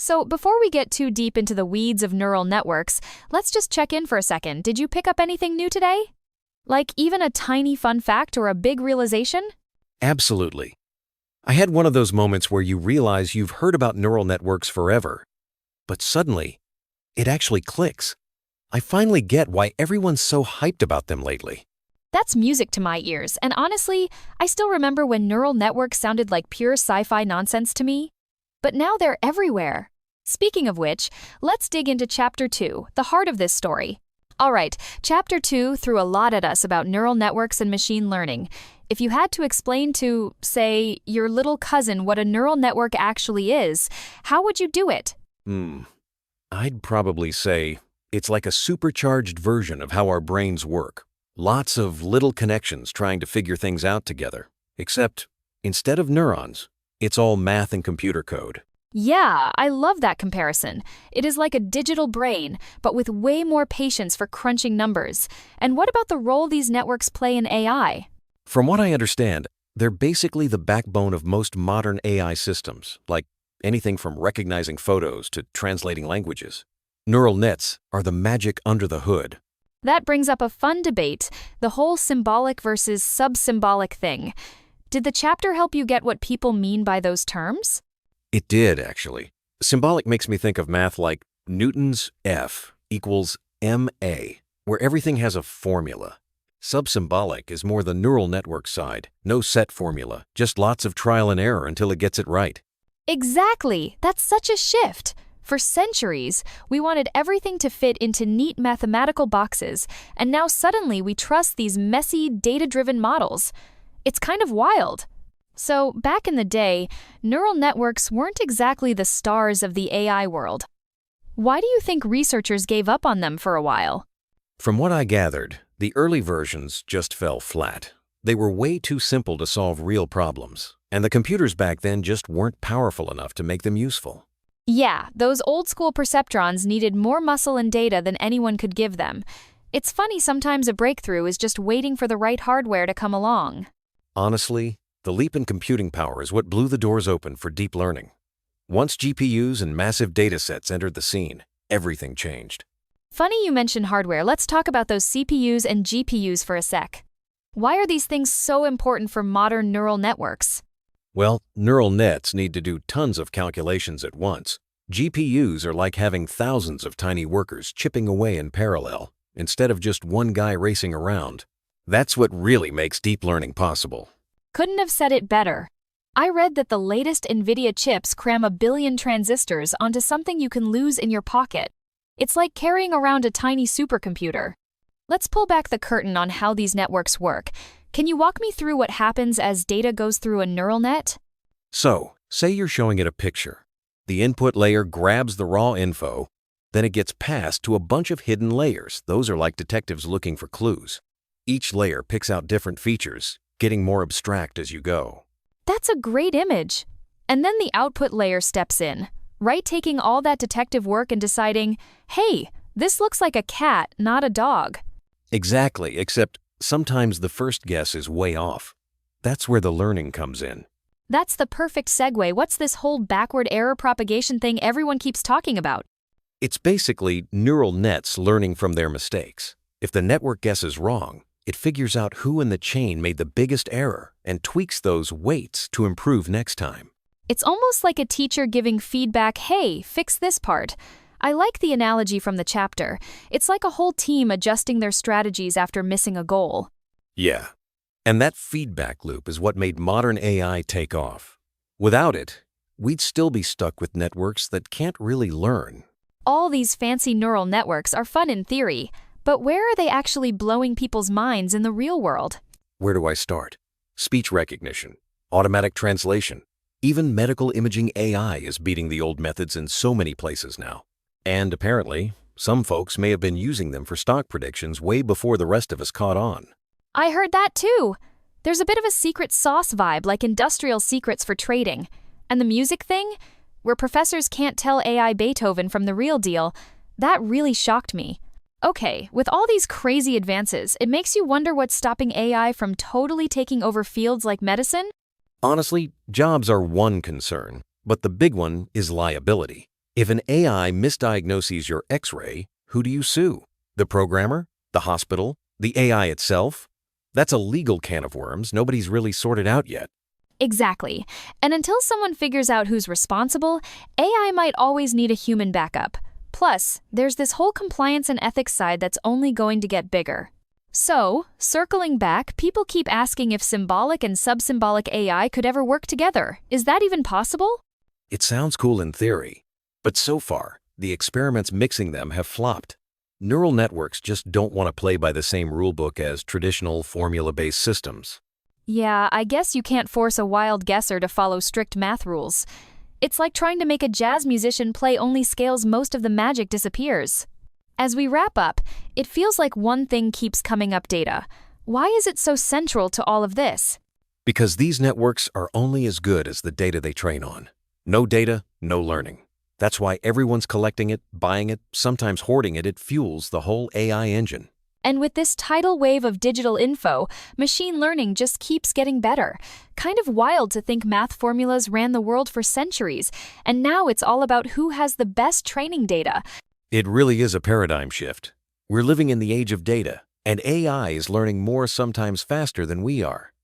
So, before we get too deep into the weeds of neural networks, let's just check in for a second. Did you pick up anything new today? Like even a tiny fun fact or a big realization? Absolutely. I had one of those moments where you realize you've heard about neural networks forever, but suddenly, it actually clicks. I finally get why everyone's so hyped about them lately. That's music to my ears, and honestly, I still remember when neural networks sounded like pure sci-fi nonsense to me. But now they're everywhere. Speaking of which, let's dig into Chapter 2, the heart of this story. Alright, Chapter 2 threw a lot at us about neural networks and machine learning. If you had to explain to, say, your little cousin what a neural network actually is, how would you do it? I'd probably say it's like a supercharged version of how our brains work. Lots of little connections trying to figure things out together. Except, instead of neurons, it's all math and computer code. Yeah, I love that comparison. It is like a digital brain, but with way more patience for crunching numbers. And what about the role these networks play in AI? From what I understand, they're basically the backbone of most modern AI systems, like anything from recognizing photos to translating languages. Neural nets are the magic under the hood. That brings up a fun debate, the whole symbolic versus subsymbolic thing. Did the chapter help you get what people mean by those terms? It did, actually. Symbolic makes me think of math like Newton's F equals ma, where everything has a formula. Subsymbolic is more the neural network side. No set formula, just lots of trial and error until it gets it right. Exactly! That's such a shift! For centuries, we wanted everything to fit into neat mathematical boxes, and now suddenly we trust these messy, data-driven models. It's kind of wild. So, back in the day, neural networks weren't exactly the stars of the AI world. Why do you think researchers gave up on them for a while? From what I gathered, the early versions just fell flat. They were way too simple to solve real problems, and the computers back then just weren't powerful enough to make them useful. Yeah, those old-school perceptrons needed more muscle and data than anyone could give them. It's funny sometimes a breakthrough is just waiting for the right hardware to come along. Honestly, the leap in computing power is what blew the doors open for deep learning. Once GPUs and massive datasets entered the scene, everything changed. Funny you mention hardware. Let's talk about those CPUs and GPUs for a sec. Why are these things so important for modern neural networks? Well, neural nets need to do tons of calculations at once. GPUs are like having thousands of tiny workers chipping away in parallel, instead of just one guy racing around. That's what really makes deep learning possible. Couldn't have said it better. I read that the latest NVIDIA chips cram 1 billion transistors onto something you can lose in your pocket. It's like carrying around a tiny supercomputer. Let's pull back the curtain on how these networks work. Can you walk me through what happens as data goes through a neural net? So, say you're showing it a picture. The input layer grabs the raw info, then it gets passed to a bunch of hidden layers. Those are like detectives looking for clues. Each layer picks out different features, getting more abstract as you go. That's a great image. And then the output layer steps in, right? Taking all that detective work and deciding, hey, this looks like a cat, not a dog. Exactly, except sometimes the first guess is way off. That's where the learning comes in. That's the perfect segue. What's this whole backward error propagation thing everyone keeps talking about? It's basically neural nets learning from their mistakes. If the network guesses wrong, it figures out who in the chain made the biggest error and tweaks those weights to improve next time. It's almost like a teacher giving feedback, hey, fix this part. I like the analogy from the chapter. It's like a whole team adjusting their strategies after missing a goal. Yeah, and that feedback loop is what made modern AI take off. Without it, we'd still be stuck with networks that can't really learn. All these fancy neural networks are fun in theory, but where are they actually blowing people's minds in the real world? Where do I start? Speech recognition, automatic translation, even medical imaging AI is beating the old methods in so many places now. And apparently, some folks may have been using them for stock predictions way before the rest of us caught on. I heard that too. There's a bit of a secret sauce vibe, like industrial secrets for trading. And the music thing, where professors can't tell AI Beethoven from the real deal, that really shocked me. Okay, with all these crazy advances, it makes you wonder what's stopping AI from totally taking over fields like medicine? Honestly, jobs are one concern, but the big one is liability. If an AI misdiagnoses your X-ray, who do you sue? The programmer? The hospital? The AI itself? That's a legal can of worms nobody's really sorted out yet. Exactly. And until someone figures out who's responsible, AI might always need a human backup. Plus, there's this whole compliance and ethics side that's only going to get bigger. So, circling back, people keep asking if symbolic and subsymbolic AI could ever work together. Is that even possible? It sounds cool in theory, but so far, the experiments mixing them have flopped. Neural networks just don't want to play by the same rulebook as traditional formula-based systems. Yeah, I guess you can't force a wild guesser to follow strict math rules. It's like trying to make a jazz musician play only scales most of the magic disappears. As we wrap up, it feels like one thing keeps coming up: data. Why is it so central to all of this? Because these networks are only as good as the data they train on. No data, no learning. That's why everyone's collecting it, buying it, sometimes hoarding it. It fuels the whole AI engine. And with this tidal wave of digital info, machine learning just keeps getting better. Kind of wild to think math formulas ran the world for centuries, and now it's all about who has the best training data. It really is a paradigm shift. We're living in the age of data, and AI is learning more, sometimes faster than we are.